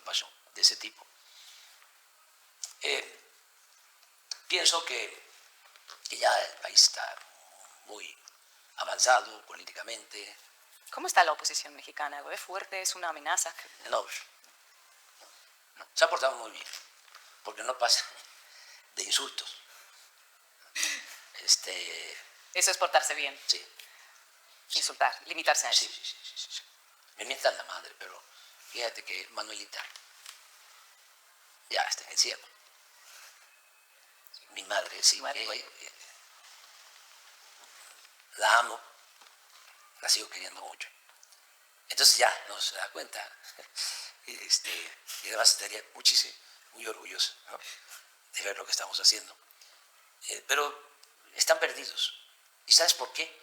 preocupación de ese tipo. Pienso que ya el país está muy avanzado políticamente. ¿Cómo está la oposición mexicana? ¿Es fuerte? ¿Es una amenaza? No, se ha portado muy bien, porque no pasa de insultos. Eso es portarse bien. Sí. Insultar, limitarse a eso. Sí. Me mientan la madre, pero fíjate que Manuelita ya está en el cielo. Mi madre sí, la amo, la sigo queriendo mucho. Entonces ya no se da cuenta. Y además estaría muchísimo, muy orgulloso, ¿no?, de ver lo que estamos haciendo. Pero están perdidos. ¿Y sabes por qué?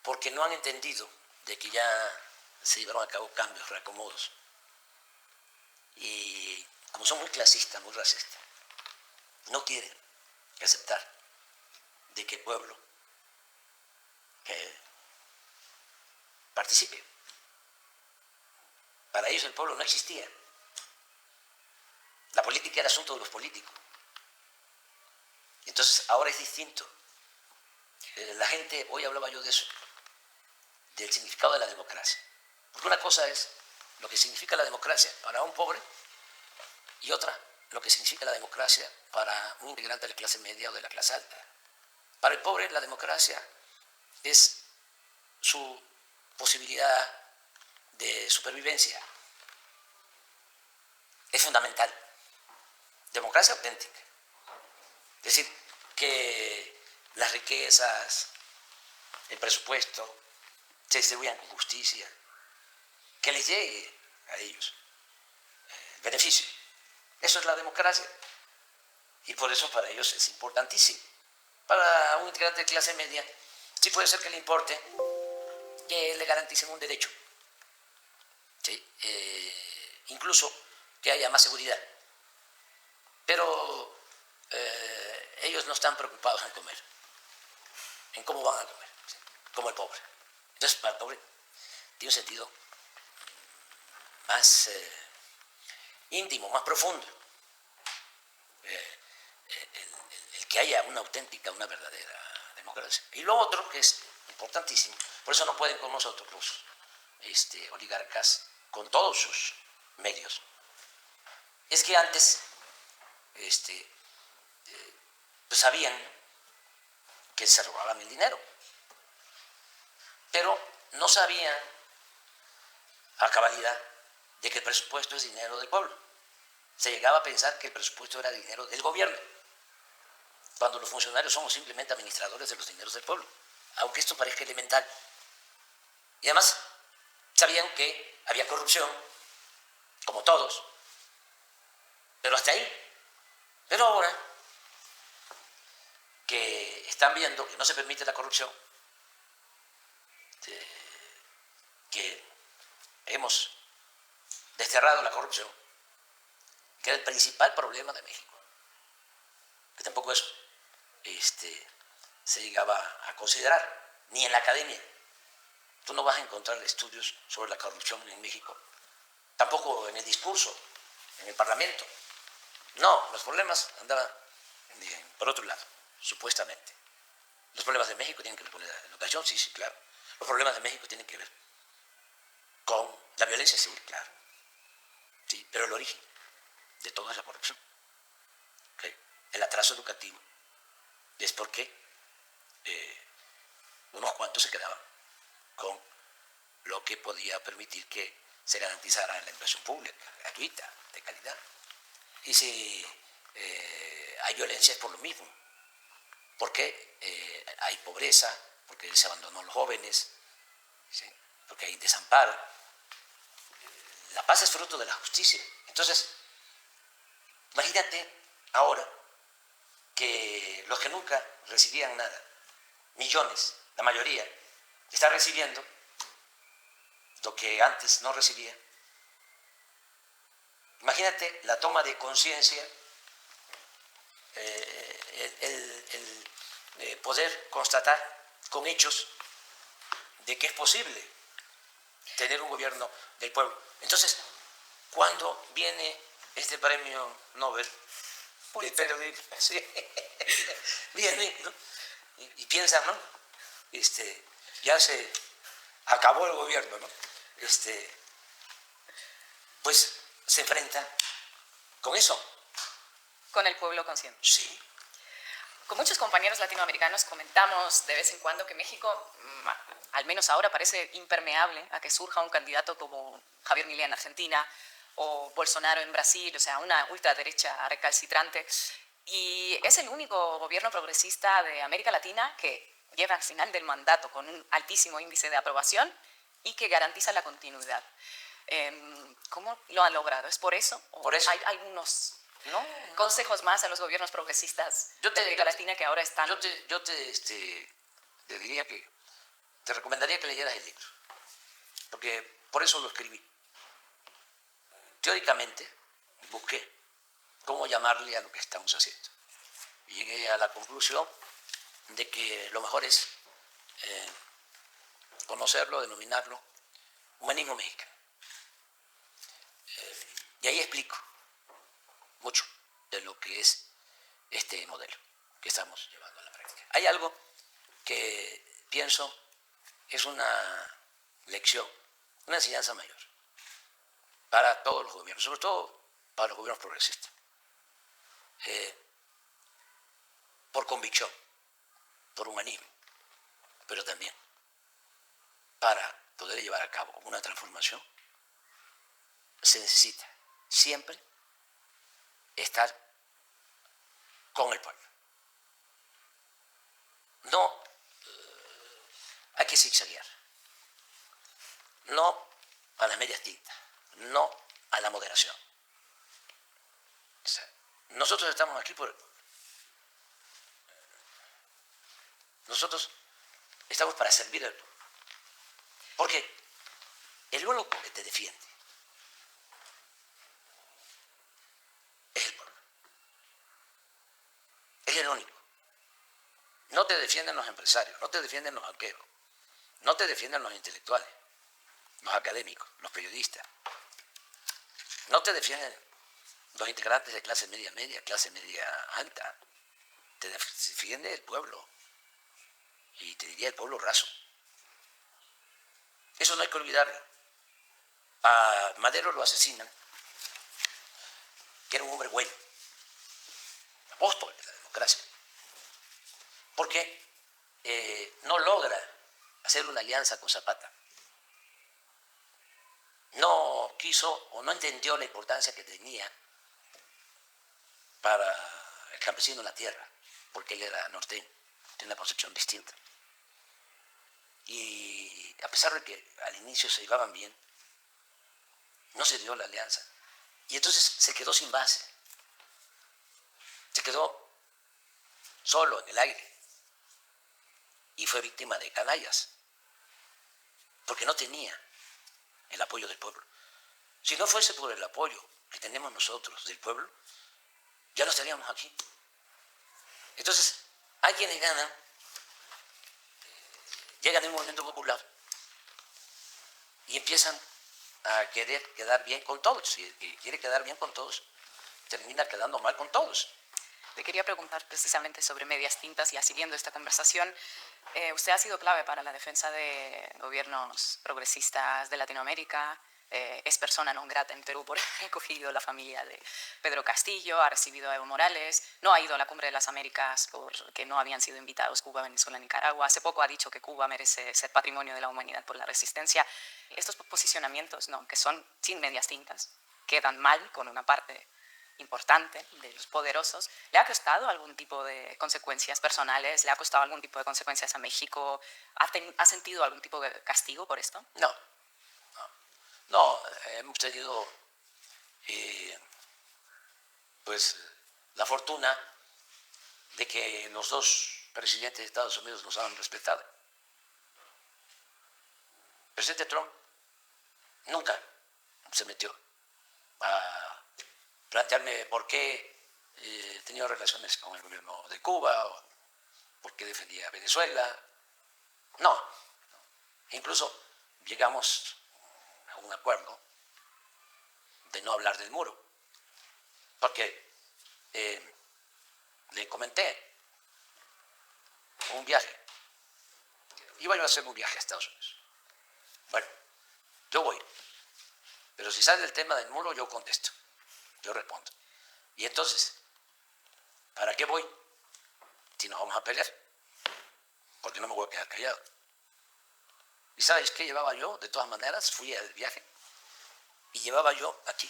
Porque no han entendido de que ya se llevaron a cabo cambios, reacomodos. Y como son muy clasistas, muy racistas, no quieren aceptar de que el pueblo participe. Para ellos el pueblo no existía. La política era asunto de los políticos. Entonces ahora es distinto. La gente, hoy hablaba yo de eso, del significado de la democracia. Porque una cosa es lo que significa la democracia para un pobre y otra lo que significa la democracia para un integrante de la clase media o de la clase alta. Para el pobre la democracia es su posibilidad de supervivencia. Es fundamental. Democracia auténtica. Es decir, que las riquezas, el presupuesto, se distribuyan con justicia, que les llegue a ellos el beneficio. Eso es la democracia. Y por eso para ellos es importantísimo. Para un integrante de clase media, sí puede ser que le importe que le garanticen un derecho. ¿Sí? Incluso que haya más seguridad. Pero ellos no están preocupados en comer, en cómo van a comer, ¿sí?, como el pobre. Entonces, para el pobre tiene un sentido más íntimo, más profundo, el que haya una auténtica, una verdadera democracia. Y lo otro, que es importantísimo, por eso no pueden con nosotros los oligarcas, con todos sus medios, es que antes pues sabían que se robaban el dinero, pero no sabían a cabalidad de que el presupuesto es dinero del pueblo. Se llegaba a pensar que el presupuesto era dinero del gobierno, cuando los funcionarios somos simplemente administradores de los dineros del pueblo, aunque esto parezca elemental. Y además sabían que había corrupción, como todos, pero hasta ahí. Pero ahora que están viendo que no se permite la corrupción, que hemos desterrado la corrupción, que era el principal problema de México, que tampoco eso se llegaba a considerar, ni en la academia. Tú no vas a encontrar estudios sobre la corrupción en México, tampoco en el discurso, en el Parlamento. No, los problemas andaban por otro lado, supuestamente. Los problemas de México tienen que ver con la educación, sí, claro. Los problemas de México tienen que ver con la violencia, sí, claro. Sí, pero el origen de toda la corrupción, ¿okay?, el atraso educativo, es porque unos cuantos se quedaban con lo que podía permitir que se garantizara la educación pública, gratuita, de calidad. Y si hay violencia es por lo mismo, porque hay pobreza, porque se abandonó a los jóvenes, ¿sí?, porque hay desamparo. La paz es fruto de la justicia. Entonces, imagínate ahora que los que nunca recibían nada, millones, la mayoría, están recibiendo lo que antes no recibía. Imagínate la toma de conciencia, el poder constatar con hechos de que es posible tener un gobierno del pueblo. Entonces, cuando viene este premio Nobel de Pulitzer. periodismo, sí, viene, ¿no? Y piensa, ¿no? Ya se acabó el gobierno, ¿no? Pues se enfrenta con eso. Con el pueblo consciente. Sí. Con muchos compañeros latinoamericanos comentamos de vez en cuando que México, al menos ahora, parece impermeable a que surja un candidato como Javier Milei en Argentina o Bolsonaro en Brasil, o sea, una ultraderecha recalcitrante. Y es el único gobierno progresista de América Latina que llega al final del mandato con un altísimo índice de aprobación y que garantiza la continuidad. ¿Cómo lo han logrado? ¿Es por eso? ¿O Por eso. hay algunos consejos más a los gobiernos progresistas de América Latina que ahora están? Yo te diría que te recomendaría que leyeras el libro, porque por eso lo escribí. Teóricamente busqué cómo llamarle a lo que estamos haciendo. Y llegué a la conclusión de que lo mejor es conocerlo, denominarlo humanismo mexicano. Y ahí explico mucho de lo que es este modelo que estamos llevando a la práctica. Hay algo que pienso es una lección, una enseñanza mayor para todos los gobiernos, sobre todo para los gobiernos progresistas. Por convicción, por humanismo, pero también para poder llevar a cabo una transformación se necesita siempre estar con el pueblo. No hay que zigzaguear, no a las medias tintas, no a la moderación. O sea, nosotros estamos aquí nosotros estamos para servir al pueblo. Porque el único que te defiende es el pueblo. Es el único. No te defienden los empresarios, no te defienden los banqueros, no te defienden los intelectuales, los académicos, los periodistas. No te defienden los integrantes de clase media, clase media alta. Te defiende el pueblo. Y te diría el pueblo raso. Eso no hay que olvidarlo. A Madero lo asesinan, que era un hombre bueno, apóstol de la democracia, porque no logra hacer una alianza con Zapata. No quiso o no entendió la importancia que tenía para el campesino en la tierra, porque él era norteño, tiene una concepción distinta. Y a pesar de que al inicio se llevaban bien, no se dio la alianza. Y entonces se quedó sin base. Se quedó solo en el aire. Y fue víctima de canallas. Porque no tenía el apoyo del pueblo. Si no fuese por el apoyo que tenemos nosotros del pueblo, ya no estaríamos aquí. Entonces, hay quienes ganan, llegan en un movimiento popular y empiezan a querer quedar bien con todos. Y quiere quedar bien con todos, termina quedando mal con todos. Te quería preguntar precisamente sobre medias tintas, y siguiendo esta conversación, usted ha sido clave para la defensa de gobiernos progresistas de Latinoamérica, es persona non grata en Perú por haber acogido la familia de Pedro Castillo, ha recibido a Evo Morales, no ha ido a la Cumbre de las Américas porque no habían sido invitados Cuba, Venezuela, Nicaragua. Hace poco ha dicho que Cuba merece ser patrimonio de la humanidad por la resistencia. Estos posicionamientos, ¿no?, que son sin medias tintas, quedan mal con una parte importante de los poderosos. ¿Le ha costado algún tipo de consecuencias personales? ¿Le ha costado algún tipo de consecuencias a México? ¿Ha sentido algún tipo de castigo por esto? No, hemos tenido pues la fortuna de que los dos presidentes de Estados Unidos nos han respetado. El presidente Trump nunca se metió a plantearme por qué he tenido relaciones con el gobierno de Cuba o por qué defendía a Venezuela. No. Incluso llegamos a un acuerdo de no hablar del muro, porque le comenté un viaje. Iba yo a hacer un viaje a Estados Unidos. Bueno, yo voy, pero si sale el tema del muro, yo contesto, yo respondo. Y entonces, ¿para qué voy si nos vamos a pelear? Porque no me voy a quedar callado. ¿Y sabes qué llevaba yo? De todas maneras, fui al viaje y llevaba yo aquí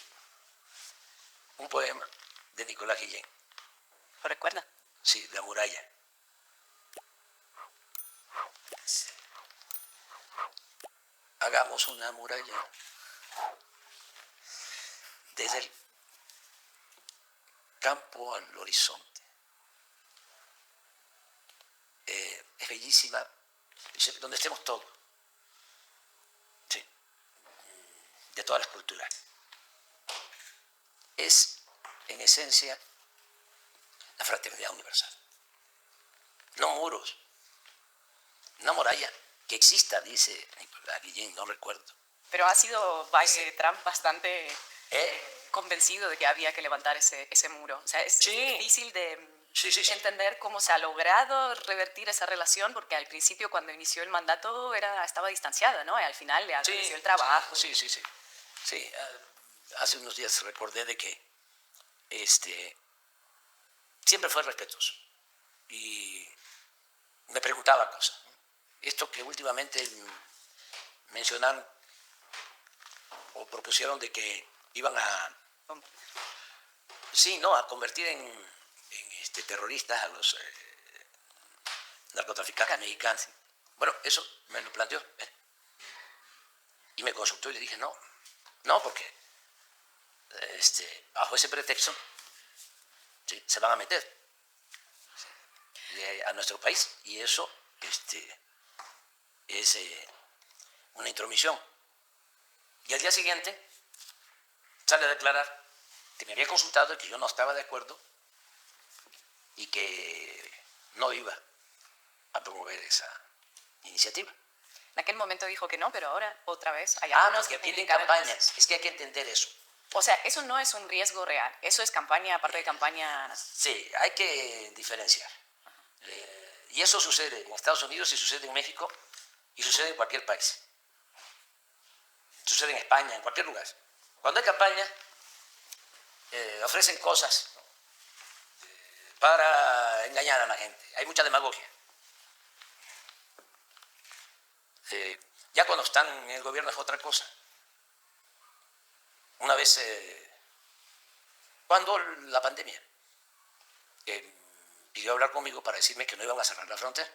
un poema de Nicolás Guillén. ¿Lo recuerda? Sí, La muralla. Hagamos una muralla desde el campo al horizonte. Es bellísima, donde estemos todos. Sí, de todas las culturas. Es, en esencia, la fraternidad universal. No muros, una muralla que exista, dice Nicolás Guillén, no recuerdo. Pero ha sido Trump bastante convencido de que había que levantar ese muro. O sea, es difícil de entender cómo se ha logrado revertir esa relación, porque al principio, cuando inició el mandato, estaba distanciada, ¿no? Y al final le agradeció el trabajo. Sí, hace unos días recordé de que siempre fue respetuoso y me preguntaba cosas, ¿no? Esto que últimamente mencionaron o propusieron de que iban a convertir en terroristas a los narcotraficantes mexicanos. Bueno, eso me lo planteó y me consultó y le dije no, porque bajo ese pretexto se van a meter a nuestro país y eso es una intromisión. Y al día siguiente sale a declarar que me había consultado y que yo no estaba de acuerdo y que no iba a promover esa iniciativa. En aquel momento dijo que no, pero ahora otra vez hay que tienen campañas. Es que hay que entender eso. O sea, eso no es un riesgo real. Eso es campaña, aparte de campaña. Sí, hay que diferenciar. Y eso sucede en Estados Unidos y sucede en México y sucede en cualquier país. Sucede en España, en cualquier lugar. Cuando hay campaña, ofrecen cosas para engañar a la gente. Hay mucha demagogia. Ya cuando están en el gobierno es otra cosa. Una vez, cuando la pandemia, pidió hablar conmigo para decirme que no iban a cerrar la frontera.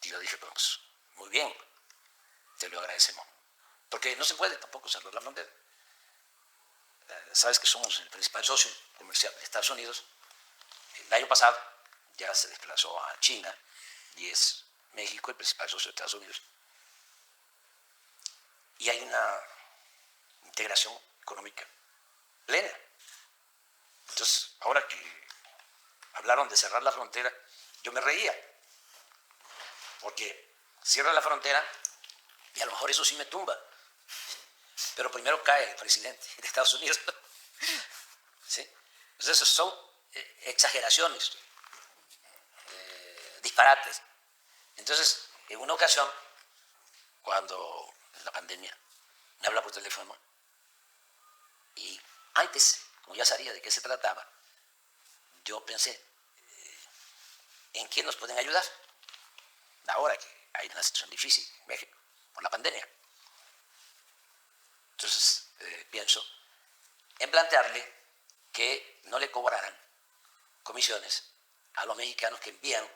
Y yo dije, pues, muy bien, te lo agradecemos. Porque no se puede tampoco cerrar la frontera. Sabes que somos el principal socio comercial de Estados Unidos. El año pasado ya se desplazó a China y es México el principal socio de Estados Unidos. Y hay una integración económica plena. Entonces, ahora que hablaron de cerrar la frontera, yo me reía, porque cierra la frontera y a lo mejor eso sí me tumba, pero primero cae el presidente de Estados Unidos. ¿Sí? Entonces, son exageraciones, disparates. Entonces, en una ocasión, cuando en la pandemia, me habla por teléfono y antes, como ya sabía de qué se trataba, yo pensé en quién nos pueden ayudar. Ahora que hay una situación difícil en México por la pandemia. Entonces, pienso en plantearle que no le cobraran comisiones a los mexicanos que envían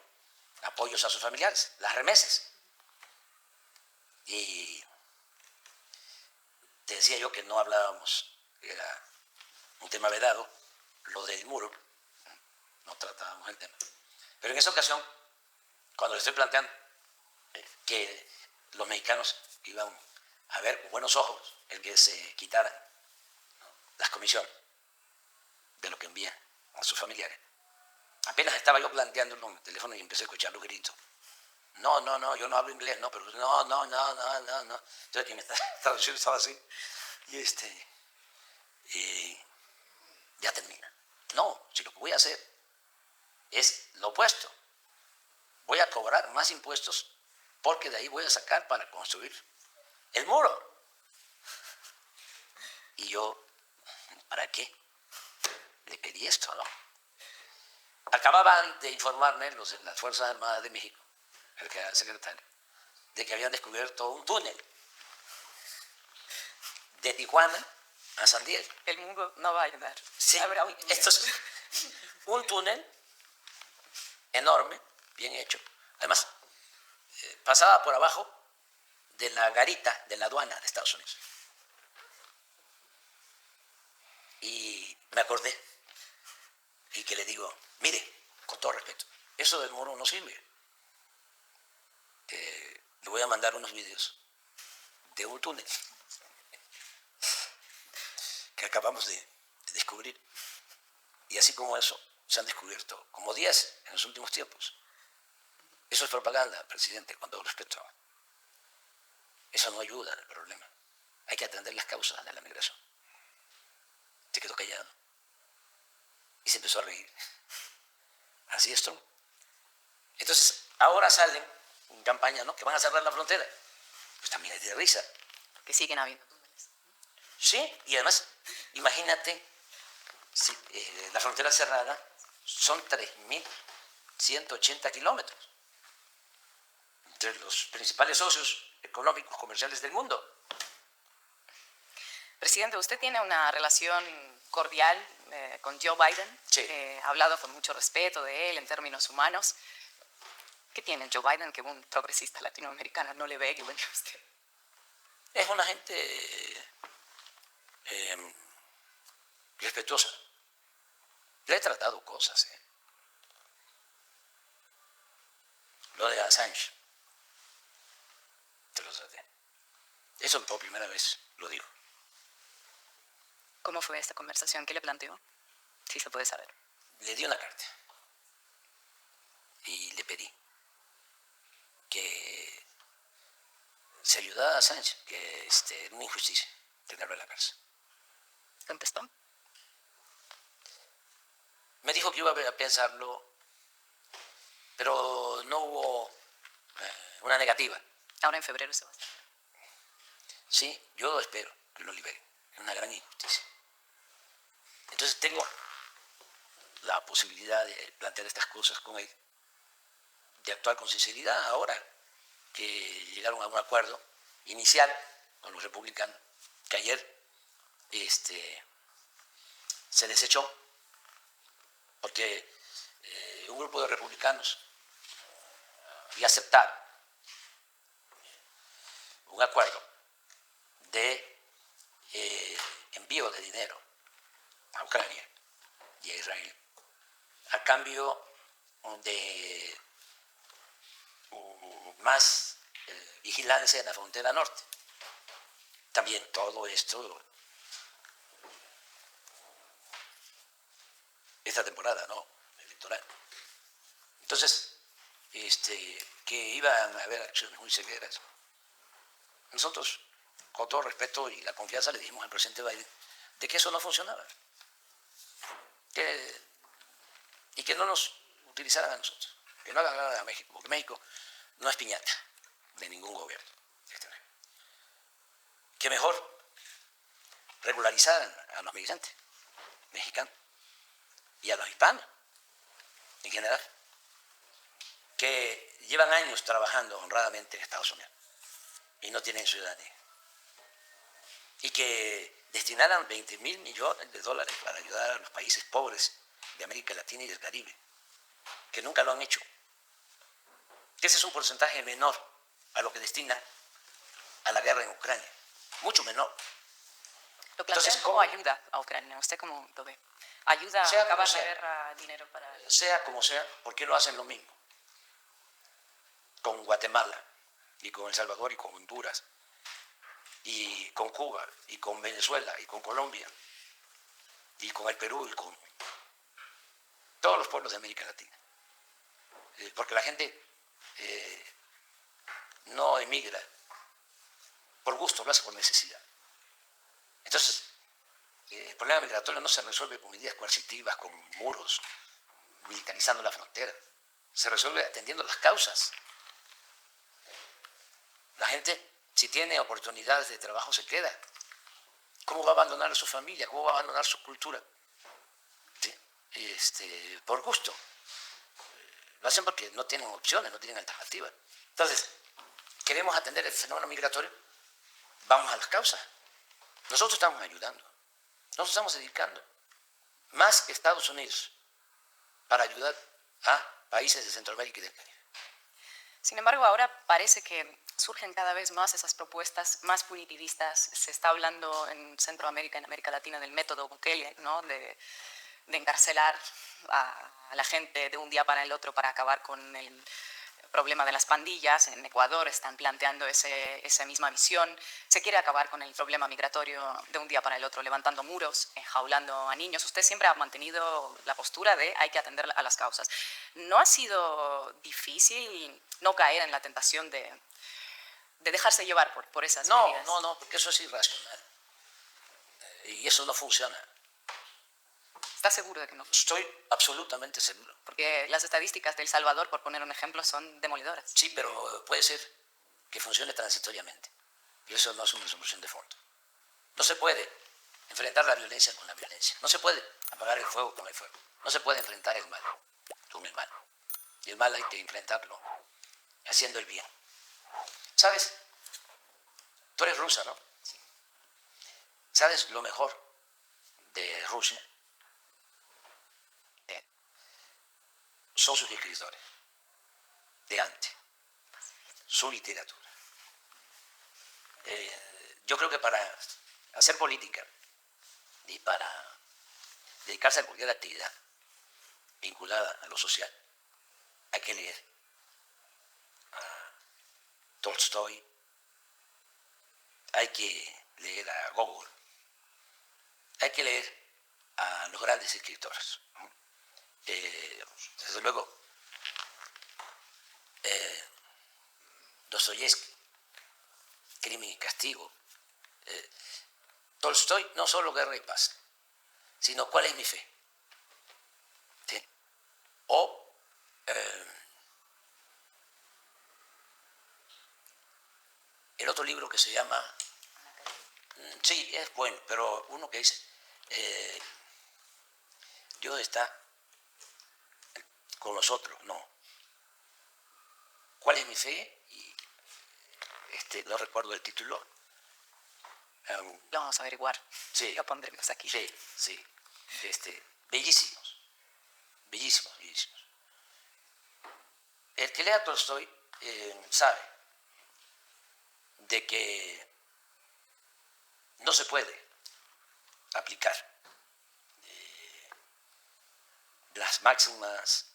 apoyos a sus familiares, las remesas. Y te decía yo que no hablábamos, era un tema vedado, lo del muro, no tratábamos el tema. Pero en esa ocasión, cuando le estoy planteando que los mexicanos iban a ver con buenos ojos el que se quitaran las comisiones de lo que envían a sus familiares, apenas estaba yo planteándolo en el teléfono y empecé a escuchar los gritos. No, yo no hablo inglés, no, pero no. Entonces quien me está traduciendo estaba así. Y ya termina. No, si lo que voy a hacer es lo opuesto. Voy a cobrar más impuestos porque de ahí voy a sacar para construir el muro. Y yo, ¿para qué? Le pedí esto, ¿no? Acababan de informarme los de las Fuerzas Armadas de México, el que era el secretario, de que habían descubierto un túnel de Tijuana a San Diego. El muro no va a ayudar. Sí, Habrá un túnel. esto es un túnel enorme, bien hecho. Además, pasaba por abajo de la garita de la aduana de Estados Unidos. Y me acordé y que le digo, mire, con todo respeto, eso del muro no sirve. Le voy a mandar unos videos de un túnel que acabamos de descubrir. Y así como eso, se han descubierto como 10 en los últimos tiempos. Eso es propaganda, presidente, con todo respeto. Eso no ayuda al problema. Hay que atender las causas de la migración. Se quedó callado y se empezó a reír. Así es, Trump. Entonces, ahora salen en campaña, ¿no?, que van a cerrar la frontera. Pues también es de risa. Que siguen habiendo túneles. Sí, y además, imagínate, si, la frontera cerrada son 3.180 kilómetros entre los principales socios económicos, comerciales del mundo. Presidente, usted tiene una relación cordial con Joe Biden. Sí. Ha hablado con mucho respeto de él en términos humanos. ¿Qué tiene Joe Biden que un progresista latinoamericano no le ve que venga usted? Es una gente respetuosa. Le he tratado cosas. Lo de Assange, te lo traté. Eso por primera vez lo digo. ¿Cómo fue esta conversación? ¿Qué le planteó? Si se puede saber. Le di una carta y le pedí que se ayudara a Assange, que era una injusticia tenerlo en la cárcel. ¿Contestó? Me dijo que iba a pensarlo, pero no hubo una negativa. Ahora en febrero se va a hacer. Sí, yo espero que lo libere. Es una gran injusticia. Entonces tengo la posibilidad de plantear estas cosas con él, de actuar con sinceridad ahora que llegaron a un acuerdo inicial con los republicanos, que ayer se desechó, porque un grupo de republicanos había aceptado un acuerdo de envío de dinero a Ucrania y a Israel a cambio de más vigilancia en la frontera norte. También todo esto, esta temporada, ¿no?, electoral. Entonces, que iban a haber acciones muy severas. Nosotros, con todo respeto y la confianza, le dijimos al presidente Biden de que eso no funcionaba. Y que no nos utilizaran a nosotros, que no hagan nada a México, porque México no es piñata de ningún gobierno extranjero. Que mejor regularizaran a los migrantes mexicanos y a los hispanos en general, que llevan años trabajando honradamente en Estados Unidos y no tienen ciudadanía, y que destinaran 20.000 millones de dólares para ayudar a los países pobres de América Latina y del Caribe, que nunca lo han hecho. Que ese es un porcentaje menor a lo que destina a la guerra en Ucrania, mucho menor. ¿Lo plantea como ayuda a Ucrania? ¿Usted cómo lo ve? ¿Ayuda a acabar la guerra, dinero para...? Sea como sea, ¿por qué no hacen lo mismo con Guatemala y con El Salvador y con Honduras y con Cuba y con Venezuela y con Colombia y con el Perú y con todos los pueblos de América Latina? Porque la gente no emigra por gusto, lo hace por necesidad. Entonces, El problema migratorio no se resuelve con medidas coercitivas, con muros, militarizando la frontera. Se resuelve atendiendo las causas. La gente, si tiene oportunidades de trabajo, se queda. ¿Cómo va a abandonar a su familia? ¿Cómo va a abandonar su cultura? ¿Sí? Por gusto. Lo hacen porque no tienen opciones, no tienen alternativas. Entonces, queremos atender el fenómeno migratorio, vamos a las causas. Nosotros estamos ayudando. Nos estamos dedicando más que Estados Unidos para ayudar a países de Centroamérica y del Caribe. Sin embargo, ahora parece que surgen cada vez más esas propuestas más punitivistas. Se está hablando en Centroamérica, en América Latina, del método Bukele, ¿no? de encarcelar a la gente de un día para el otro para acabar con el problema de las pandillas. En Ecuador están planteando esa misma visión. Se quiere acabar con el problema migratorio de un día para el otro, levantando muros, enjaulando a niños. Usted siempre ha mantenido la postura de hay que atender a las causas. ¿No ha sido difícil no caer en la tentación de dejarse llevar por esas medidas? No, porque eso es irracional. Y eso no funciona. ¿Está seguro de que no? Estoy absolutamente seguro. Porque las estadísticas de El Salvador, por poner un ejemplo, son demolidoras. Sí, pero puede ser que funcione transitoriamente. Y eso no es una solución de fondo. No se puede enfrentar la violencia con la violencia. No se puede apagar el fuego con el fuego. No se puede enfrentar el mal con el mal. Y el mal hay que enfrentarlo haciendo el bien. ¿Sabes? Tú eres rusa, ¿no? Sí. ¿Sabes lo mejor de Rusia? Son sus escritores, de antes, su literatura. Yo creo que para hacer política y para dedicarse a cualquier actividad vinculada a lo social, hay que leer a Tolstoy, hay que leer a Gogol, hay que leer a los grandes escritores. Desde luego, Dostoyevsky, Crimen y Castigo, Tolstoy, no solo Guerra y Paz, sino ¿Cuál es mi fe? ¿Sí? O el otro libro que se llama, sí, es bueno, pero uno que dice, Dios está con nosotros, no. ¿Cuál es mi fe? Y no recuerdo el título. Lo vamos a averiguar. Sí. Lo pondremos aquí. Sí. Bellísimos. Bellísimos. El que lea Tolstoy sabe de que no se puede aplicar las máximas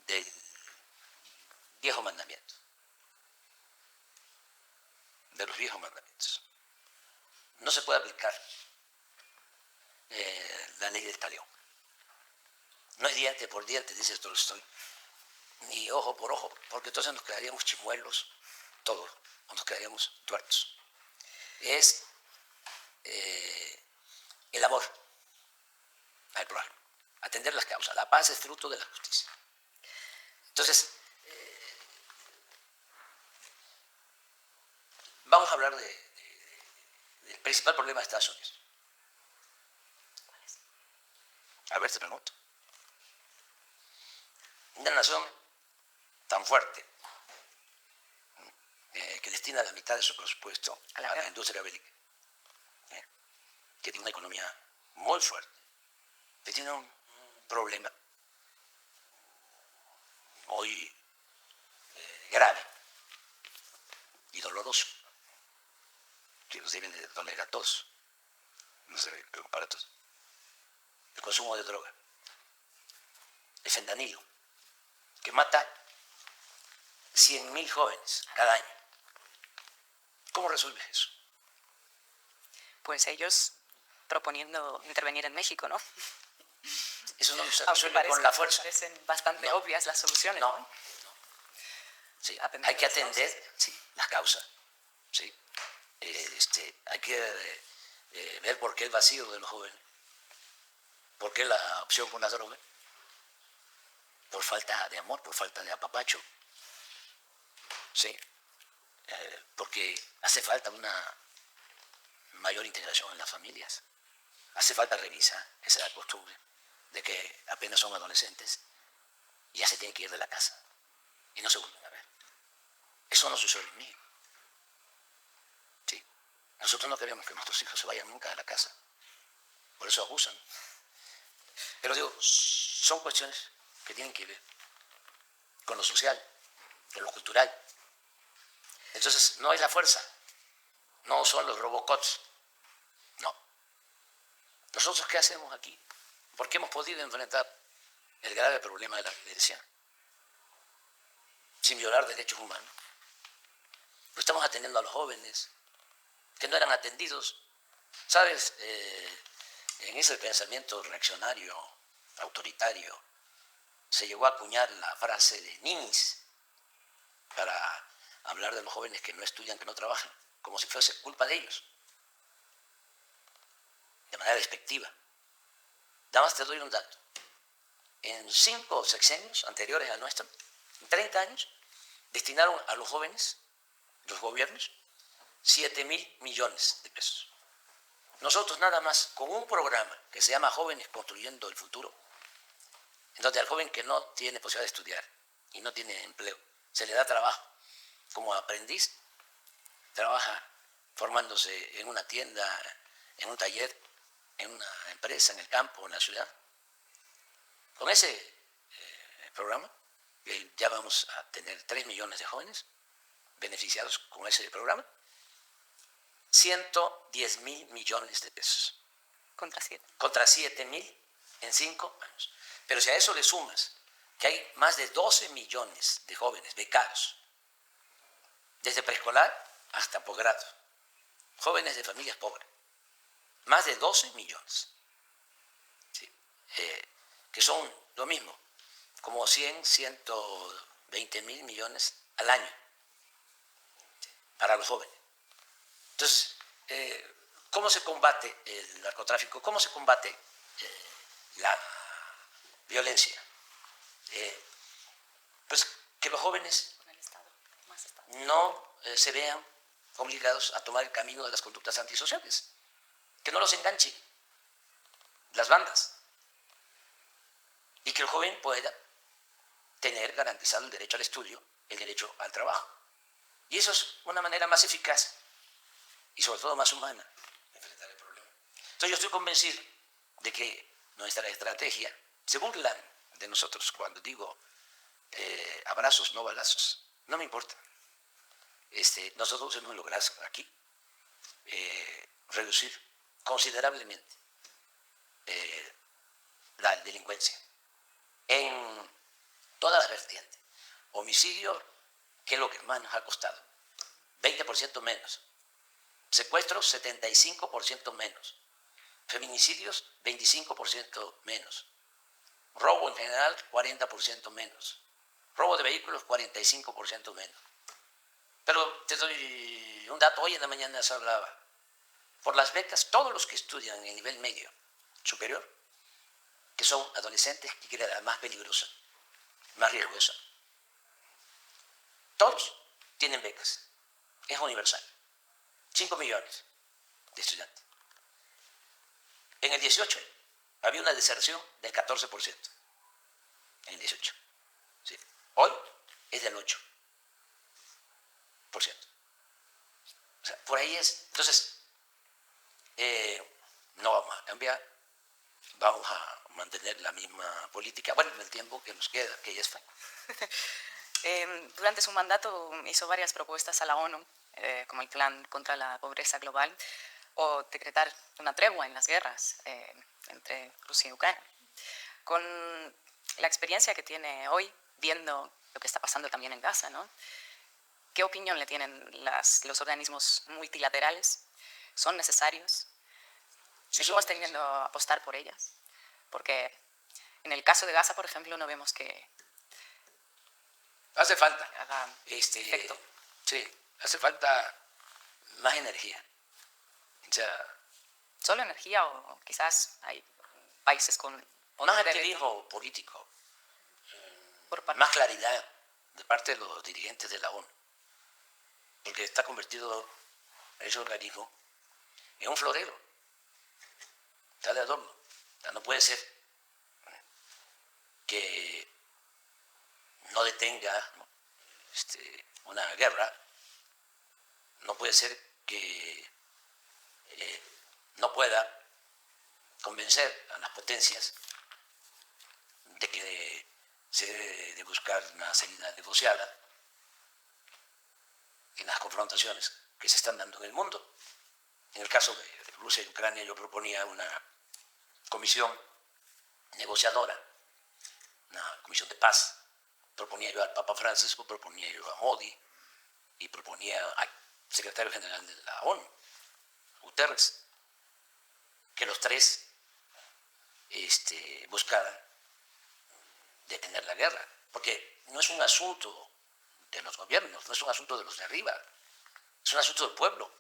del viejo mandamiento, de los viejos mandamientos. No se puede aplicar la ley del talión. No es diente por diente, dice Tolstoy, ni ojo por ojo, porque entonces nos quedaríamos chimuelos todos, o nos quedaríamos tuertos. Es el amor al prójimo, atender las causas. La paz es fruto de la justicia. Entonces, vamos a hablar del principal problema de Estados Unidos. ¿Cuál es? A ver, te pregunto. Una nación tan fuerte que destina la mitad de su presupuesto a la industria bélica, que tiene una economía muy fuerte, que tiene un problema muy grave y doloroso, que nos deben de doler a todos, no se para todos. El consumo de droga, el fentanilo, que mata 100.000 jóvenes cada año. ¿Cómo resuelves eso? Pues ellos proponiendo intervenir en México, ¿no? Eso no se resuelve con la fuerza. Parecen bastante obvias las soluciones. No. Sí, hay que atender las causas. Sí. Hay que ver por qué el vacío de los jóvenes, por qué la opción por la droga, por falta de amor, por falta de apapacho, ¿sí? Porque hace falta una mayor integración en las familias, hace falta revisar esa costumbre de que apenas son adolescentes y ya se tienen que ir de la casa y no se vuelven a ver. Eso no sucede en México. ¿Sí? Nosotros no queremos que nuestros hijos se vayan nunca de la casa, por eso abusan. Pero digo, son cuestiones que tienen que ver con lo social, con lo cultural. Entonces, no es la fuerza, no son los robocots, no. ¿Nosotros qué hacemos aquí? ¿Por qué hemos podido enfrentar el grave problema de la violencia sin violar derechos humanos? Pues estamos atendiendo a los jóvenes que no eran atendidos. ¿Sabes? En ese pensamiento reaccionario, autoritario, se llegó a acuñar la frase de ninis para hablar de los jóvenes que no estudian, que no trabajan, como si fuese culpa de ellos, de manera despectiva. Nada más te doy un dato. En 5 sexenios anteriores al nuestro, en 30 años, destinaron a los jóvenes, los gobiernos, 7.000 millones de pesos. Nosotros nada más, con un programa que se llama Jóvenes Construyendo el Futuro, en donde al joven que no tiene posibilidad de estudiar y no tiene empleo, se le da trabajo como aprendiz, trabaja formándose en una tienda, en un taller, en una empresa, en el campo, en la ciudad. Con ese programa, ya vamos a tener 3 millones de jóvenes beneficiados con ese programa, 110.000 millones de pesos. Contra 7. Contra 7.000 en 5 años. Pero si a eso le sumas que hay más de 12 millones de jóvenes becados, desde preescolar hasta posgrado, jóvenes de familias pobres, más de 12 millones, ¿sí? Que son lo mismo, como 120.000 millones al año, ¿sí? Para los jóvenes. Entonces, ¿cómo se combate el narcotráfico? ¿Cómo se combate la violencia? Pues que los jóvenes no se vean obligados a tomar el camino de las conductas antisociales, que no los enganchen las bandas y que el joven pueda tener garantizado el derecho al estudio, el derecho al trabajo. Y eso es una manera más eficaz y sobre todo más humana de enfrentar el problema. Entonces yo estoy convencido de que nuestra estrategia se burlan de nosotros cuando digo abrazos, no balazos. No me importa. Nosotros hemos logrado aquí reducir considerablemente la delincuencia en todas las vertientes. Homicidio, que es lo que más nos ha costado, 20% menos. Secuestros, 75% menos. Feminicidios, 25% menos. Robo en general, 40% menos. Robo de vehículos, 45% menos. Pero te doy un dato, hoy en la mañana se hablaba, por las becas, todos los que estudian en el nivel medio superior, que son adolescentes, que quieren la más peligrosa, más riesgosa, todos tienen becas, es universal, 5 millones de estudiantes. En el 18 había una deserción del 14%, en el 18, ¿sí? Hoy es del 8%. O sea, por ahí es. Entonces, no vamos a cambiar, vamos a mantener la misma política, bueno, en el tiempo que nos queda, que ya es fácil. Durante su mandato hizo varias propuestas a la ONU, como el Plan contra la Pobreza Global, o decretar una tregua en las guerras entre Rusia y Ucrania. Con la experiencia que tiene hoy, viendo lo que está pasando también en Gaza, ¿no? ¿Qué opinión le tienen los organismos multilaterales? ¿Son necesarios? ¿Seguimos teniendo a apostar por ellas? Porque en el caso de Gaza, por ejemplo, no vemos que hace falta haga efecto. Sí, hace falta más energía. O sea, ¿Solo energía o quizás hay países con Más poder activismo político, por parte? más claridad de parte de los dirigentes de la ONU, porque está convertido ese organismo en un florero, está de adorno. O sea, no puede ser que no detenga, ¿no?, una guerra, no puede ser que no pueda convencer a las potencias de que se debe de buscar una salida negociada en las confrontaciones que se están dando en el mundo. En el caso de Rusia y Ucrania, yo proponía una comisión negociadora, una comisión de paz. Proponía yo al Papa Francisco, proponía yo a Modi y proponía al secretario general de la ONU, Guterres, que los tres buscaran detener la guerra, porque no es un asunto de los gobiernos, no es un asunto de los de arriba, es un asunto del pueblo.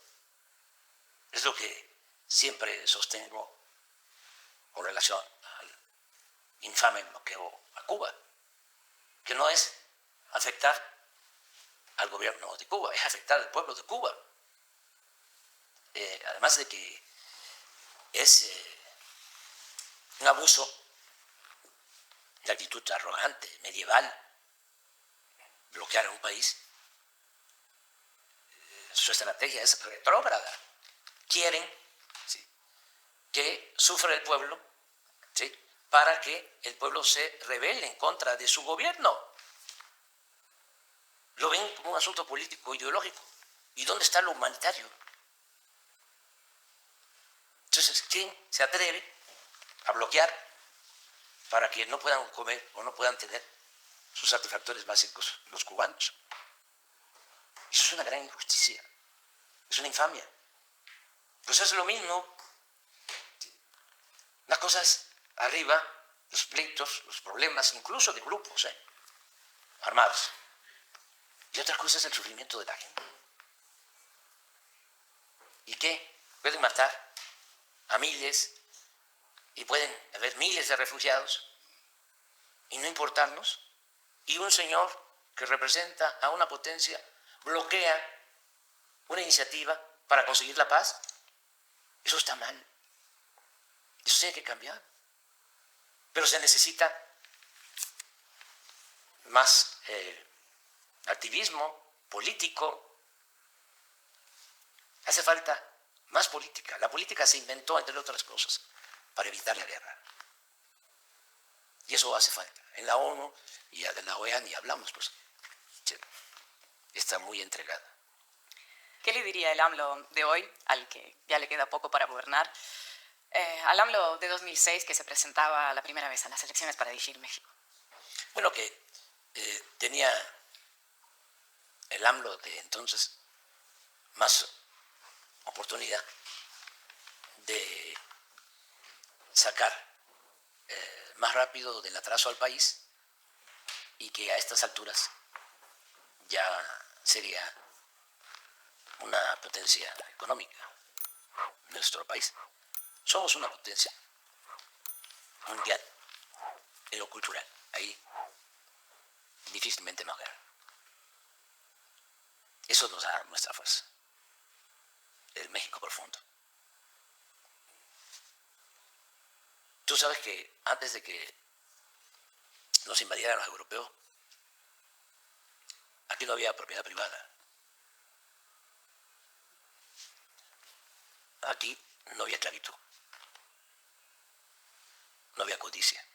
Es lo que siempre sostengo con relación al infame bloqueo a Cuba, que no es afectar al gobierno de Cuba, es afectar al pueblo de Cuba. Además de que es un abuso de actitud arrogante, medieval, bloquear a un país. Su estrategia es retrógrada. Quieren, ¿sí?, que sufra el pueblo, ¿sí?, para que el pueblo se rebele en contra de su gobierno. Lo ven como un asunto político ideológico. ¿Y dónde está lo humanitario? Entonces, ¿quién se atreve a bloquear para que no puedan comer o no puedan tener sus satisfactores básicos los cubanos? Eso es una gran injusticia, es una infamia. Pues es lo mismo. Las cosas arriba, los pleitos, los problemas, incluso de grupos armados. Y otra cosa es el sufrimiento de la gente. ¿Y qué? Pueden matar a miles y pueden haber miles de refugiados y no importarnos. Y un señor que representa a una potencia bloquea una iniciativa para conseguir la paz. Eso está mal. Eso tiene que cambiar. Pero se necesita más activismo político. Hace falta más política. La política se inventó, entre otras cosas, para evitar la guerra. Y eso hace falta. En la ONU y en la OEA ni hablamos, pues. Está muy entregada. ¿Qué le diría el AMLO de hoy, al que ya le queda poco para gobernar, al AMLO de 2006 que se presentaba la primera vez a las elecciones para dirigir México? Bueno, que tenía el AMLO de entonces más oportunidad de sacar más rápido del atraso al país y que a estas alturas ya sería una potencia económica nuestro país. Somos una potencia mundial en lo cultural. Ahí difícilmente nos ganan. Eso nos da nuestra fuerza. El México profundo. Tú sabes que antes de que nos invadieran los europeos, aquí no había propiedad privada. Aquí no había esclavitud. No había codicia.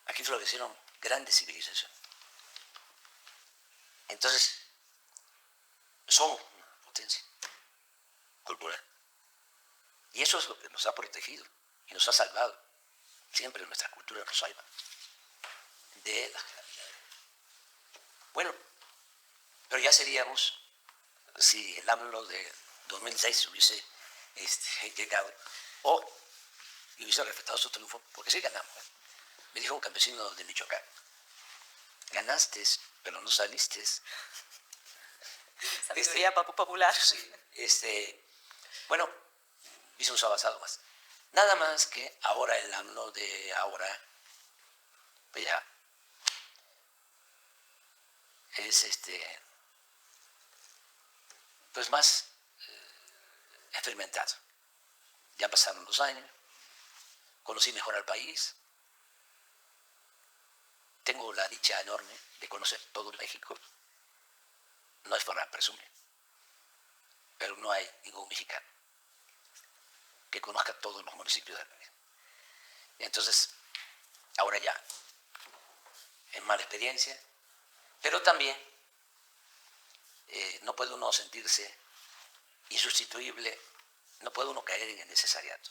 Aquí florecieron grandes civilizaciones. Entonces, somos una potencia cultural. Y eso es lo que nos ha protegido y nos ha salvado. Siempre nuestra cultura nos salva de las calamidades. Bueno, pero ya seríamos, si el AMLO de 2006 hubiese llegado, o hubiese respetado su triunfo, porque sí ganamos. Me dijo un campesino de Michoacán: ganaste, pero no saliste. Sabiduría popular. Sí, bueno, hubiésemos avanzado más. Nada más que ahora el AMLO de ahora, pues ya, es pues más experimentado. Ya pasaron los años, conocí mejor al país, tengo la dicha enorme de conocer todo México. No es para presumir, pero no hay ningún mexicano que conozca todos los municipios del país. Y entonces, ahora ya, es mala experiencia, pero también no puede uno sentirse insustituible, no puede uno caer en el necesariato.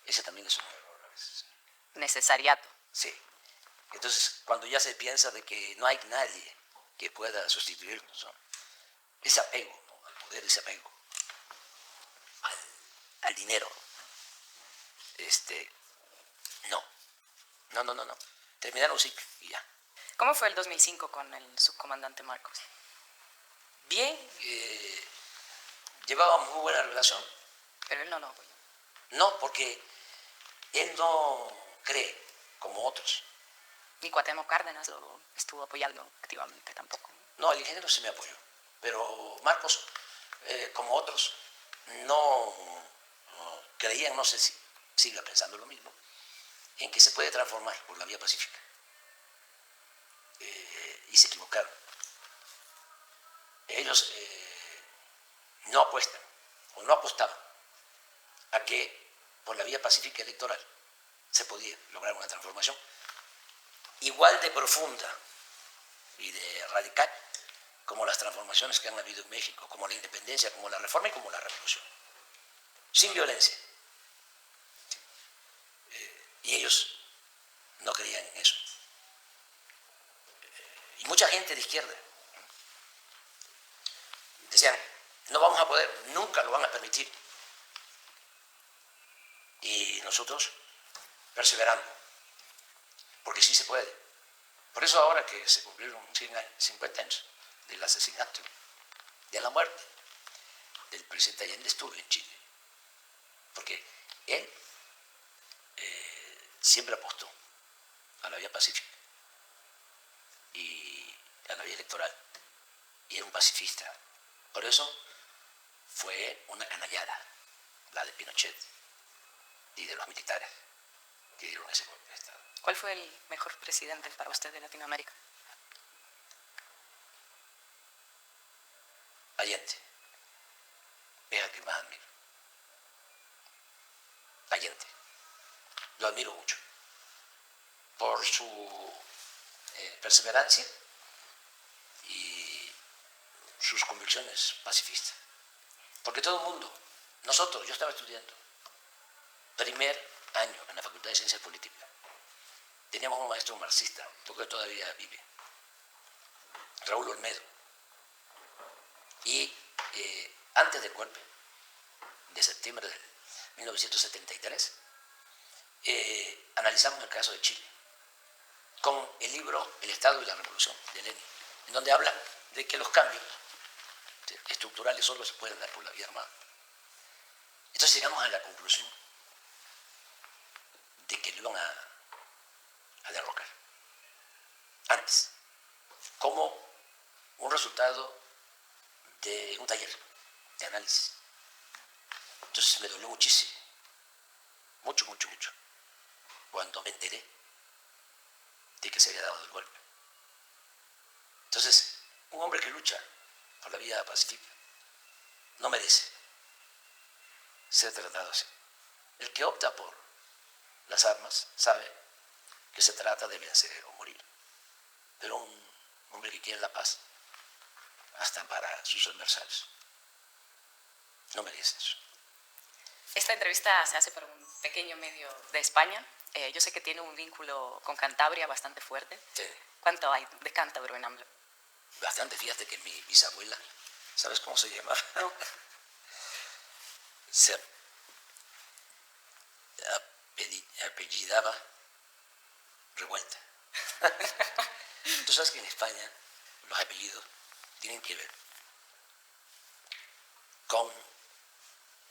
Ese también es un error a veces. Necesariato. Sí. Entonces, cuando ya se piensa de que no hay nadie que pueda sustituirnos, ¿no? Ese apego, ¿no? Al poder, ese apego al dinero, no. Terminaron un ciclo y ya. ¿Cómo fue el 2005 con el subcomandante Marcos? Bien, llevábamos muy buena relación. Pero él no lo apoyó. No, porque él no cree como otros. Ni Cuauhtémoc Cárdenas lo estuvo apoyando activamente tampoco. No, el ingeniero sí me apoyó, pero Marcos, como otros, no creían, no sé si siga pensando lo mismo, en que se puede transformar por la vía pacífica. Y se equivocaron. Ellos no apuestan o no apostaban a que por la vía pacífica electoral se podía lograr una transformación igual de profunda y de radical como las transformaciones que han habido en México, como la independencia, como la reforma y como la revolución, sin violencia. Y ellos no creían en eso. Y mucha gente de izquierda decían, no vamos a poder, nunca lo van a permitir. Y nosotros perseverando, porque sí se puede. Por eso ahora que se cumplieron 50 años del asesinato, de la muerte del presidente Allende, estuve en Chile, porque él siempre apostó a la vía pacífica y a la vía electoral, y era un pacifista. Por eso fue una canallada la de Pinochet y de los militares que dieron ese golpe de Estado. ¿Cuál fue el mejor presidente para usted de Latinoamérica? Allende, es el que más admiro. Allende, lo admiro mucho por su perseverancia y sus convicciones pacifistas. Porque todo el mundo, nosotros, yo estaba estudiando primer año en la Facultad de Ciencias Políticas, teníamos un maestro marxista, que todavía vive, Raúl Olmedo, y antes del golpe de septiembre de 1973, analizamos el caso de Chile con el libro El Estado y la Revolución de Lenin, en donde habla de que los cambios estructurales solo se pueden dar por la vía armada. Entonces llegamos a la conclusión de que lo iban a derrocar antes, como un resultado de un taller de análisis. Entonces me dolió muchísimo, mucho, cuando me enteré de que se había dado el golpe. Entonces, un hombre que lucha por la vía pacífica no merece ser tratado así. El que opta por las armas sabe que se trata de vencer o morir. Pero un hombre que quiere la paz, hasta para sus adversarios, no merece eso. Esta entrevista se hace por un pequeño medio de España. Yo sé que tiene un vínculo con Cantabria bastante fuerte. Sí. ¿Cuánto hay de cántabro en AMLO? Bastante, fíjate que mi bisabuela, ¿sabes cómo se llamaba? No. Se apellidaba Revuelta. Tú sabes que en España los apellidos tienen que ver con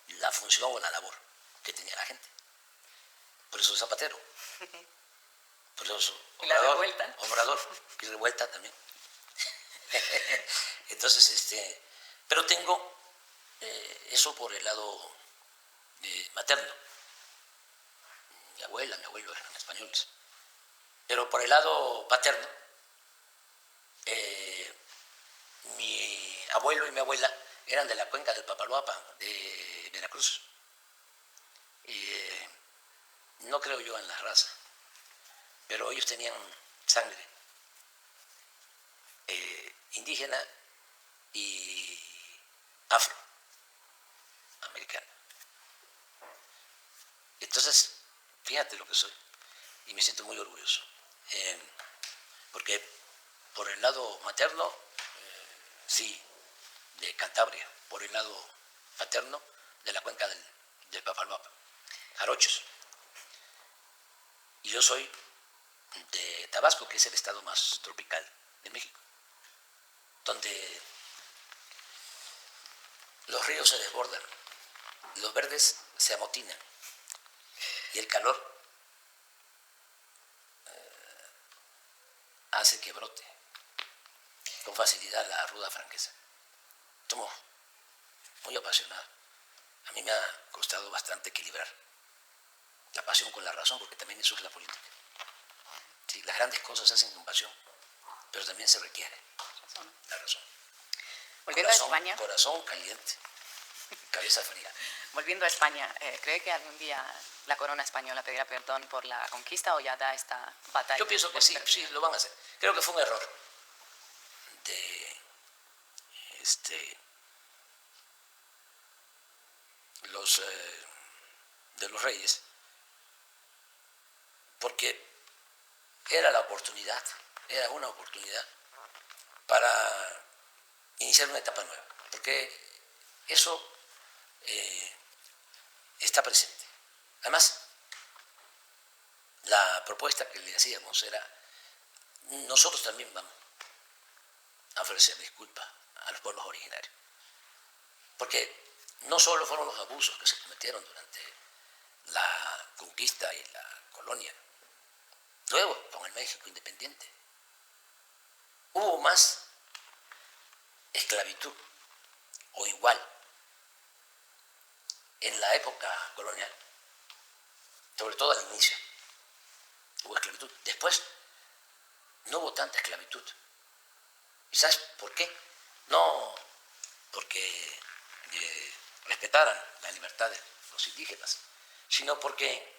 la función o la labor que tenía la gente. Por eso Zapatero. Por eso ¿Y la revuelta? Obrador y revuelta también. Entonces, pero tengo eso por el lado materno. Mi abuela, mi abuelo eran españoles. Pero por el lado paterno, mi abuelo y mi abuela eran de la cuenca del Papaloapan, de Veracruz. No creo yo en la raza, pero ellos tenían sangre indígena y afroamericana. Entonces, fíjate lo que soy, y me siento muy orgulloso, porque por el lado materno, sí, de Cantabria, por el lado paterno, de la cuenca del Papaloapan, jarochos. Y yo soy de Tabasco, que es el estado más tropical de México, donde los ríos se desbordan, los verdes se amotinan y el calor hace que brote con facilidad la ruda franqueza. Tomo muy apasionado. A mí me ha costado bastante equilibrar la pasión con la razón, porque también eso es la política. Sí, las grandes cosas se hacen con pasión, pero también se requiere la razón. Volviendo a España. Corazón caliente, cabeza fría. Volviendo a España, ¿cree que algún día la corona española pedirá perdón por la conquista o ya da esta batalla? Yo pienso que sí, lo van a hacer. Creo que fue un error de los reyes, porque era una oportunidad para iniciar una etapa nueva, porque eso está presente. Además, la propuesta que le hacíamos era, nosotros también vamos a ofrecer disculpas a los pueblos originarios, porque no solo fueron los abusos que se cometieron durante la conquista y la colonia, luego con el México independiente, hubo más esclavitud o igual en la época colonial, sobre todo al inicio hubo esclavitud. Después no hubo tanta esclavitud. ¿Y sabes por qué? No porque respetaran la libertad de los indígenas, sino porque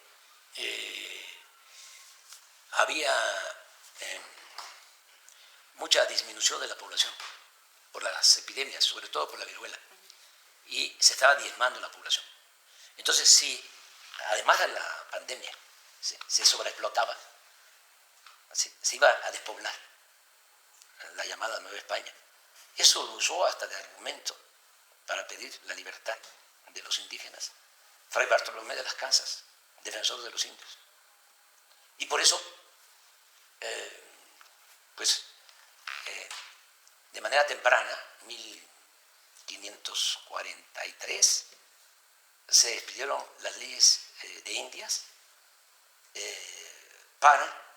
había mucha disminución de la población por las epidemias, sobre todo por la viruela, y se estaba diezmando la población. Entonces, sí, además de la pandemia, se sobreexplotaba, se iba a despoblar la llamada Nueva España. Eso lo usó hasta de argumento para pedir la libertad de los indígenas. Fray Bartolomé de las Casas, defensor de los indios. Y por eso, de manera temprana, 1543, se expidieron las leyes de Indias para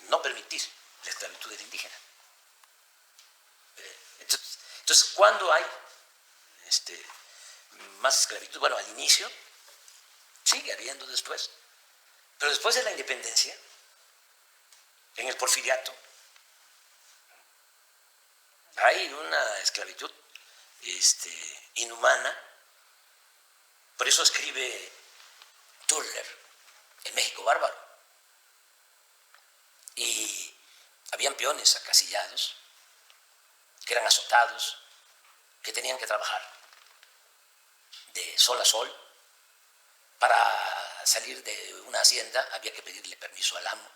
no permitir la esclavitud del indígena. Entonces, ¿cuándo hay más esclavitud? Bueno, al inicio, sigue habiendo después, pero después de la independencia, en el porfiriato, hay una esclavitud inhumana. Por eso escribe Turner, El México bárbaro. Y habían peones acasillados, que eran azotados, que tenían que trabajar de sol a sol. Para salir de una hacienda había que pedirle permiso al amo.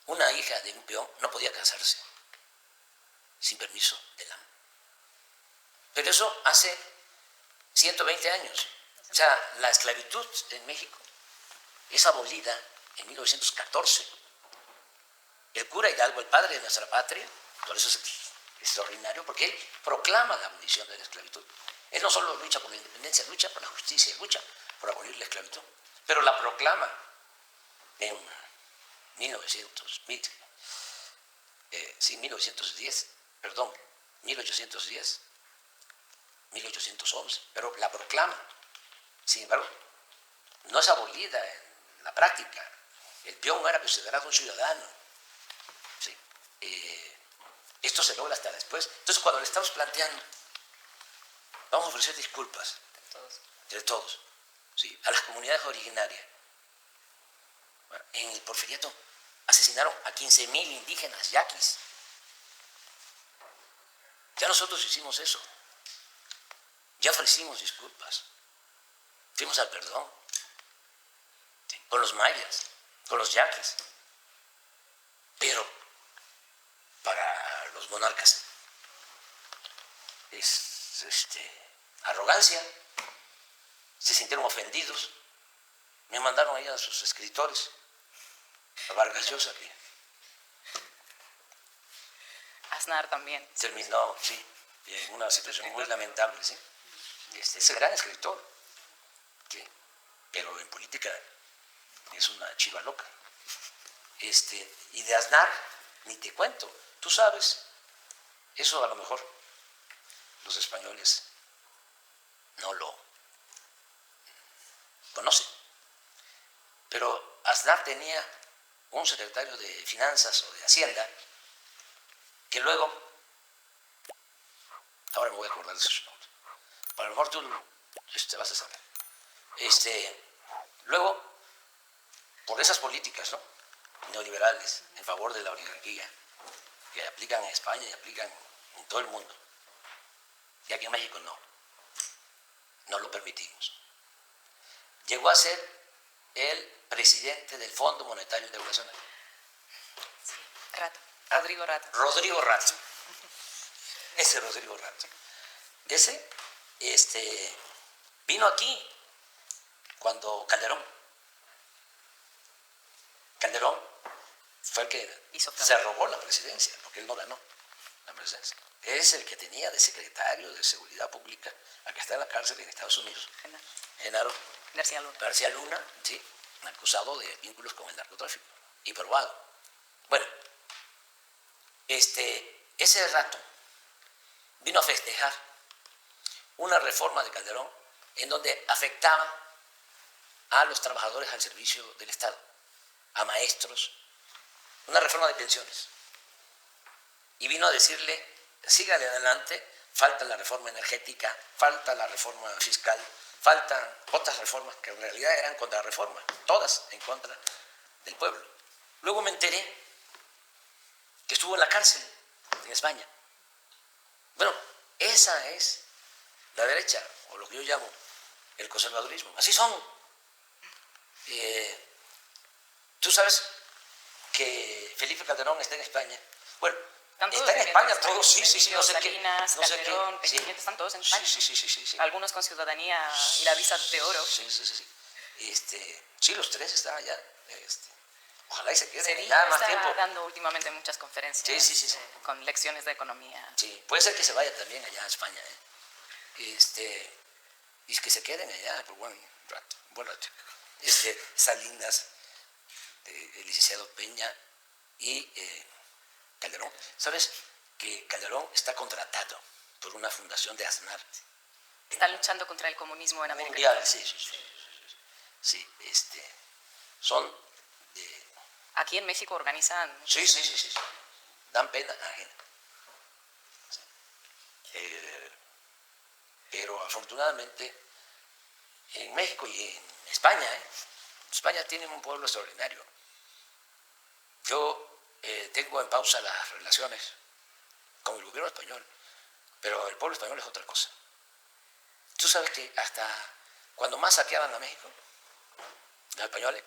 Una hija de un peón no podía casarse sin permiso del amo. Pero eso hace 120 años. O sea, la esclavitud en México es abolida en 1914. El cura Hidalgo, el padre de nuestra patria, por eso es extraordinario, porque él proclama la abolición de la esclavitud. Él no solo lucha por la independencia, lucha por la justicia, lucha por abolir la esclavitud. Pero la proclama en 1810, perdón, 1810, 1811, pero la proclama. Sin embargo, no es abolida en la práctica. El peón no era considerado un ciudadano. ¿Sí? Esto se logra hasta después. Entonces, cuando le estamos planteando, vamos a ofrecer disculpas de todos, ¿sí? A las comunidades originarias. Bueno, en el Porfiriato asesinaron a 15.000 indígenas yaquis. Ya nosotros hicimos eso. Ya ofrecimos disculpas. Fuimos al perdón. ¿Sí? Con los mayas, con los yaquis. Pero para los monarcas es arrogancia. Se sintieron ofendidos. Me mandaron ahí a sus escritores, a Vargas Llosa, que Aznar también. terminó, sí, en una situación muy lamentable, ¿sí? Es el gran escritor, pero en política es una chiva loca. Y de Aznar, ni te cuento. Tú sabes, eso a lo mejor los españoles no lo conocen. Pero Aznar tenía un secretario de Finanzas o de Hacienda que luego, ahora me voy a acordar de su nombre, a lo mejor tú vas a saber. Luego, por esas políticas, ¿no?, neoliberales en favor de la oligarquía que aplican en España y aplican en todo el mundo, y aquí en México no lo permitimos. Llegó a ser el presidente del Fondo Monetario Internacional. Sí, Rato. Rodrigo Rato. Rodrigo Rato. Ese Rodrigo Rato. Ese vino aquí cuando Calderón fue el que se robó la presidencia, porque él no ganó la presidencia. Es el que tenía de secretario de Seguridad Pública, al que está en la cárcel en Estados Unidos. Genaro García Luna, sí, acusado de vínculos con el narcotráfico y probado. Bueno, ese Rato vino a festejar una reforma de Calderón en donde afectaba a los trabajadores al servicio del Estado, a maestros, una reforma de pensiones. Y vino a decirle, sígale adelante, falta la reforma energética, falta la reforma fiscal, faltan otras reformas que en realidad eran contrarreformas, todas en contra del pueblo. Luego me enteré que estuvo en la cárcel en España. Bueno, esa es la derecha, o lo que yo llamo el conservadurismo. Así son. Tú sabes que Felipe Calderón está en España. Bueno, está en España todos, sí, no sé Salinas, qué. No sé Calderón, qué, Peña Nieto, están todos en España. Sí. Algunos con ciudadanía y la visa de oro. Sí. Sí, los tres están allá. Ojalá y se queden Cedillo allá más está tiempo. dando últimamente muchas conferencias Sí. con lecciones de economía. Sí, puede ser que se vaya también allá a España. Y que se queden allá por buen rato. Salinas, el licenciado Peña y Calderón. ¿Sabes que Calderón está contratado por una fundación de Aznar? Está luchando contra el comunismo en América. Mundial, sí. Son de... Aquí en México organizan... Sí. Dan pena ajena. Pero afortunadamente en México y en España, España tiene un pueblo extraordinario. Yo tengo en pausa las relaciones con el gobierno español, pero el pueblo español es otra cosa. Tú sabes que hasta cuando más saqueaban a México, los españoles,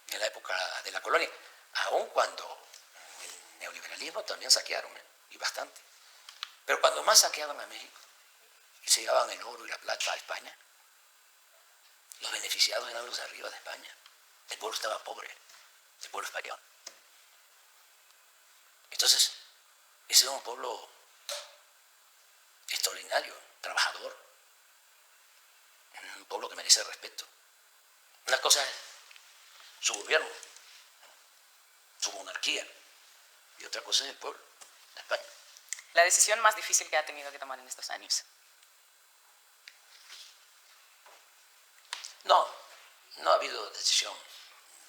en la época de la colonia, aun cuando el neoliberalismo también saquearon, y bastante, pero cuando más saqueaban a México y se llevaban el oro y la plata a España, los beneficiados eran los de arriba de España. El pueblo estaba pobre, el pueblo español. Entonces, ese es un pueblo extraordinario. trabajador, un pueblo que merece respeto. Una cosa es su gobierno, su monarquía, y otra cosa es el pueblo de España. La decisión más difícil que ha tenido que tomar en estos años. No ha habido decisión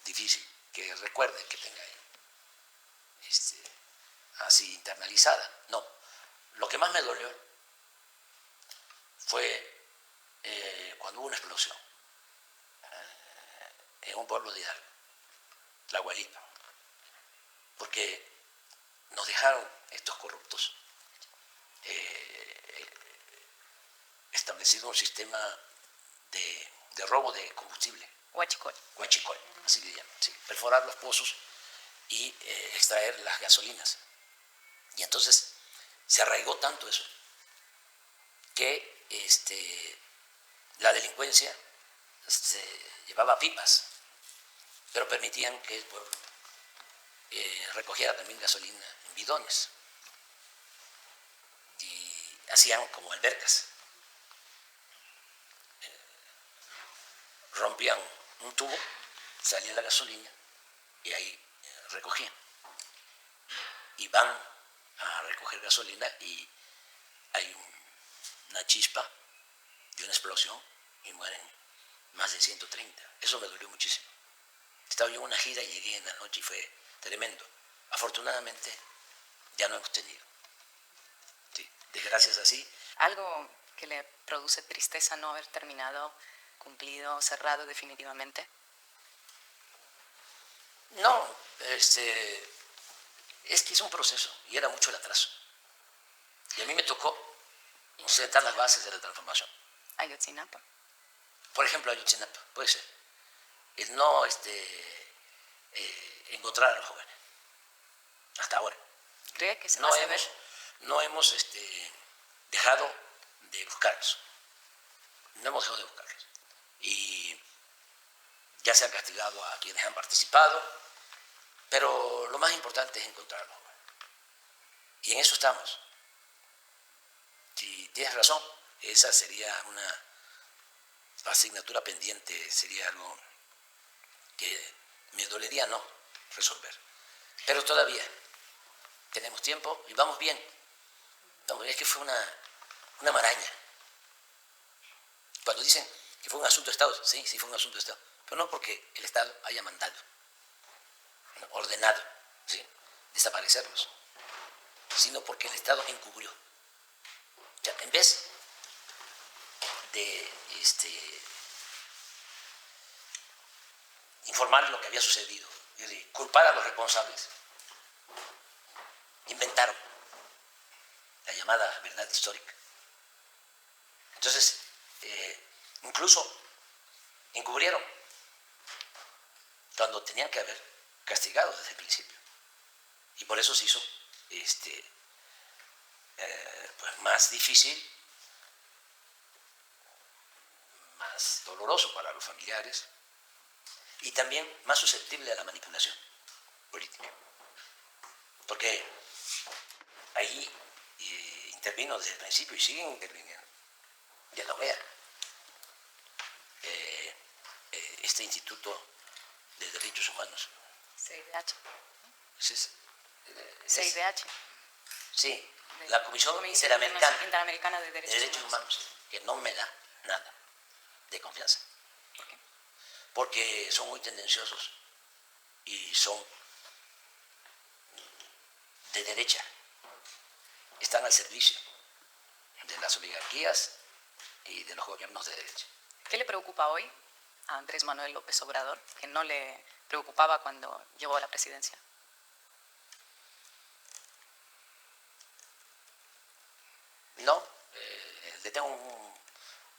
difícil que recuerde que tenga así internalizada. No. Lo que más me dolió fue cuando hubo una explosión en un pueblo de Hidalgo, La Gualipa, porque nos dejaron estos corruptos establecido un sistema de robo de combustible. Huachicol. Huachicol, así le llaman. Sí, perforar los pozos y extraer las gasolinas. Y entonces se arraigó tanto eso que la delincuencia llevaba pipas, pero permitían que el pueblo recogiera también gasolina en bidones y hacían como albercas. Rompían un tubo, salía la gasolina y ahí recogían. Y van a recoger gasolina y hay una chispa y una explosión y mueren más de 130. Eso me dolió muchísimo. Estaba yo en una gira y llegué en la noche y fue tremendo. Afortunadamente ya no hemos tenido. Sí, desgracias así. ¿Algo que le produce tristeza no haber terminado, cumplido, cerrado definitivamente? No, es que es un proceso y era mucho el atraso. Y a mí me tocó sentar las bases de la transformación. Ayotzinapa. Por ejemplo, Ayotzinapa, puede ser. El no encontrar a los jóvenes. Hasta ahora. ¿Cree que se va a saber? No hemos dejado de buscarlos. No hemos dejado de buscarlos. Y ya se han castigado a quienes han participado, pero lo más importante es encontrarlos. Y en eso estamos. Si tienes razón, esa sería una asignatura pendiente, sería algo que me dolería no resolver. Pero todavía tenemos tiempo y vamos bien. Es que fue una maraña. Cuando dicen que fue un asunto de Estado, sí fue un asunto de Estado, pero no porque el Estado haya mandado, ordenado, ¿sí?, desaparecerlos, sino porque el Estado encubrió. O sea, en vez de informar lo que había sucedido, y culpar a los responsables, inventaron la llamada verdad histórica. Entonces, incluso encubrieron cuando tenían que haber castigado desde el principio. Y por eso se hizo pues más difícil, más doloroso para los familiares y también más susceptible a la manipulación política. Porque ahí intervino desde el principio y siguen interviniendo. Ya lo vea. Este Instituto de Derechos Humanos. CIDH. CIDH. Sí, la Comisión Interamericana de Derechos Humanos, que no me da nada de confianza. ¿Por qué? Porque son muy tendenciosos y son de derecha. Están al servicio de las oligarquías y de los gobiernos de derecha. ¿Qué le preocupa hoy a Andrés Manuel López Obrador, que no le preocupaba cuando llegó a la presidencia? No, le tengo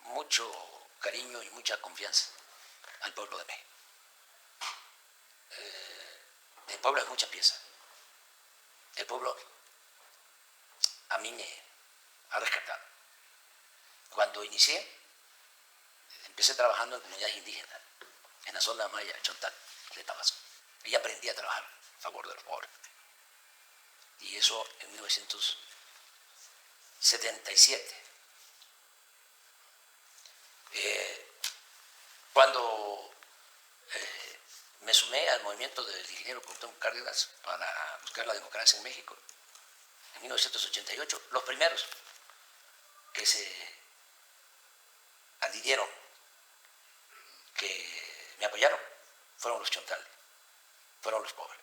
mucho cariño y mucha confianza al pueblo de México. El pueblo es mucha pieza. El pueblo a mí me ha rescatado. Cuando inicié, empecé trabajando en comunidades indígenas, en la zona maya, Chontal, de Tabasco. Y aprendí a trabajar a favor de los pobres. Y eso en 1977. Cuando me sumé al movimiento del ingeniero Cuauhtémoc Cárdenas para buscar la democracia en México, en 1988, los primeros que se adhirieron, que me apoyaron, fueron los chontales, fueron los pobres.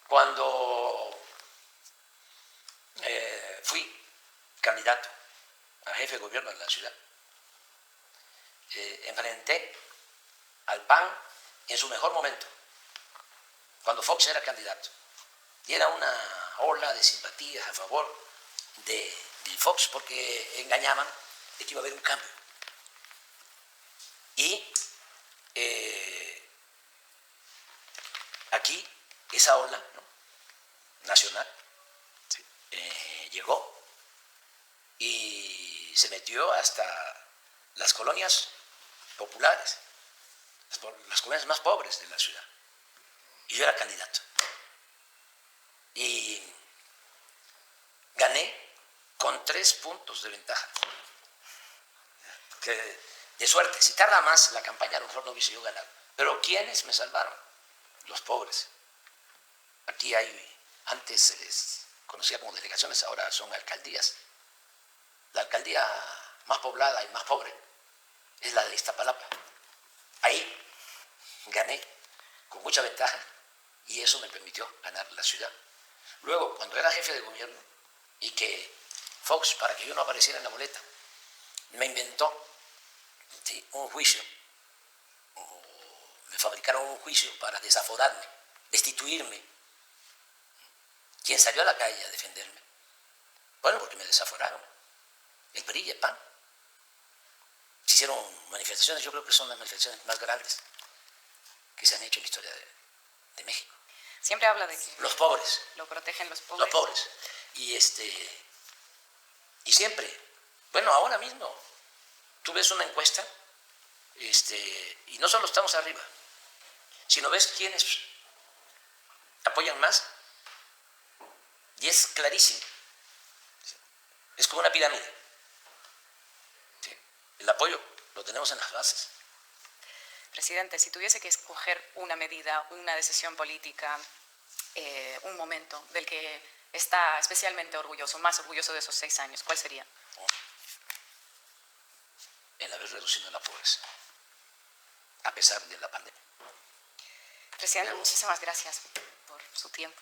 Cuando fui candidato a jefe de gobierno de la ciudad, enfrenté al PAN en su mejor momento, cuando Fox era candidato. Y era una ola de simpatías a favor de Fox, porque engañaban de que iba a haber un cambio. Y aquí esa ola, ¿no?, nacional, sí, llegó y se metió hasta las colonias populares, las colonias más pobres de la ciudad. Y yo era candidato. Y gané con 3 puntos de ventaja. De suerte, si tarda más la campaña, a lo mejor no hubiese yo ganado. Pero ¿quiénes me salvaron? Los pobres. Aquí antes se les conocía como delegaciones, ahora son alcaldías. La alcaldía más poblada y más pobre es la de Iztapalapa. Ahí gané con mucha ventaja y eso me permitió ganar la ciudad. Luego, cuando era jefe de gobierno y que Fox, para que yo no apareciera en la boleta, me inventó, sí, un juicio, me fabricaron un juicio para desaforarme, destituirme. ¿Quién salió a la calle a defenderme? Bueno, porque me desaforaron. El PRI y el PAN. Se hicieron manifestaciones, yo creo que son las manifestaciones más grandes que se han hecho en la historia de México. Siempre habla de que los pobres. Lo protegen los pobres. Los pobres. Y siempre, bueno, ahora mismo, tú ves una encuesta, y no solo estamos arriba, sino ves quiénes apoyan más, y es clarísimo. Es como una pirámide. ¿Sí? El apoyo lo tenemos en las bases. Presidente, si tuviese que escoger una medida, una decisión política, un momento del que está especialmente orgulloso, más orgulloso de esos 6 años, ¿cuál sería? El haber reducido la pobreza, a pesar de la pandemia. Presidente, muchísimas gracias por su tiempo.